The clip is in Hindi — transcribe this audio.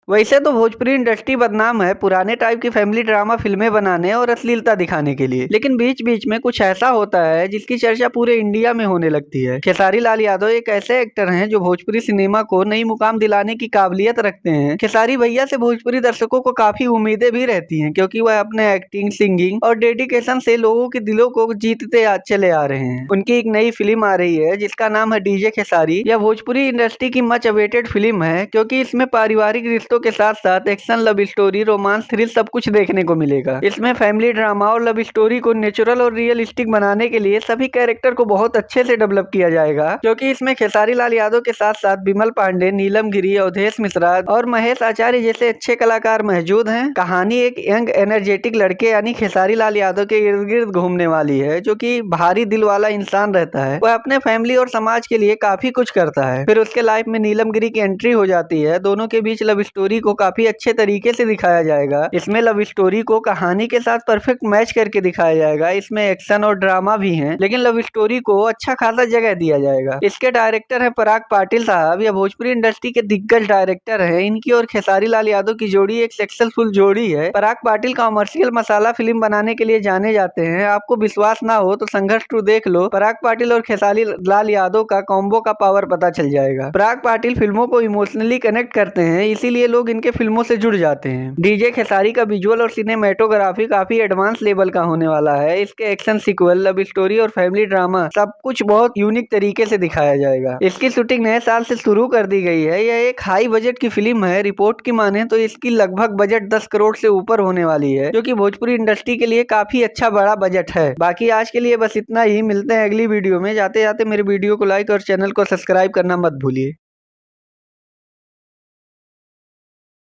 वैसे तो भोजपुरी इंडस्ट्री बदनाम है पुराने टाइप की फैमिली ड्रामा फिल्में बनाने और अश्लीलता दिखाने के लिए, लेकिन बीच बीच में कुछ ऐसा होता है जिसकी चर्चा पूरे इंडिया में होने लगती है। खेसारी लाल यादव एक ऐसे एक्टर हैं जो भोजपुरी सिनेमा को नई मुकाम दिलाने की काबिलियत रखते हैं। खेसारी भैया से भोजपुरी दर्शकों को काफी उम्मीदें भी रहती हैं, क्योंकि वह अपने एक्टिंग, सिंगिंग और डेडिकेशन से लोगों के दिलों को जीतते चले आ रहे हैं। उनकी एक नई फिल्म आ रही है जिसका नाम है डीजे खेसारी। यह भोजपुरी इंडस्ट्री की मच अवेटेड फिल्म है, क्योंकि इसमें पारिवारिक रिश्तों के साथ साथ action, love story, romance, thrill सब कुछ देखने को मिलेगा। इसमें फैमिली ड्रामा और लव स्टोरी को नेचुरल और रियलिस्टिक बनाने के लिए सभी कैरेक्टर को बहुत अच्छे से डेवलप किया जाएगा, क्योंकि इसमें खेसारी लाल यादव के साथ साथ विमल पांडे, नीलम गिरी, अवधेश मिश्रा और महेश आचार्य जैसे अच्छे कलाकार मौजूद हैं। कहानी एक यंग एनर्जेटिक लड़के यानी खेसारी लाल यादव के इर्द गिर्द घूमने वाली है, जो कि भारी दिल वाला इंसान रहता है। वह अपने फैमिली और समाज के लिए काफी कुछ करता है। फिर उसके लाइफ में नीलम गिरी की एंट्री हो जाती है। दोनों के बीच लव स्टोरी को काफी अच्छे तरीके से दिखाया जाएगा। इसमें लव स्टोरी को कहानी के साथ परफेक्ट मैच करके दिखाया जाएगा। इसमें एक्शन और ड्रामा भी है, लेकिन लव स्टोरी को अच्छा खासा जगह दिया जाएगा। इसके डायरेक्टर है पराग पाटिल साहब। यह भोजपुरी इंडस्ट्री के दिग्गज डायरेक्टर है। इनकी और खेसारी लाल यादव की जोड़ी एक सक्सेसफुल जोड़ी है। पराग पाटिल कॉमर्शियल मसाला फिल्म बनाने के लिए जाने जाते हैं। आपको विश्वास ना हो तो संघर्ष 2 देख लो। पराग पाटिल और खेसारी लाल यादव का कॉम्बो का पावर पता चल जाएगा। पराग पाटिल फिल्मों को इमोशनली कनेक्ट करते हैं, इसीलिए लोग इनके फिल्मों से जुड़ जाते हैं। डीजे खेसारी का विजुअल और सिनेमेटोग्राफी काफी एडवांस लेवल का होने वाला है। इसके एक्शन सीक्वल, लव स्टोरी और फैमिली ड्रामा सब कुछ बहुत यूनिक तरीके से दिखाया जाएगा। इसकी शूटिंग नए साल से शुरू कर दी गई है। यह एक हाई बजट की फिल्म है। रिपोर्ट की माने तो इसकी लगभग बजट 10 करोड़ से ऊपर होने वाली है, जो कि भोजपुरी इंडस्ट्री के लिए काफी अच्छा बड़ा बजट है। बाकी आज के लिए बस इतना ही। मिलते हैं अगली वीडियो में। जाते जाते मेरे वीडियो को लाइक और चैनल को सब्सक्राइब करना मत भूलिए।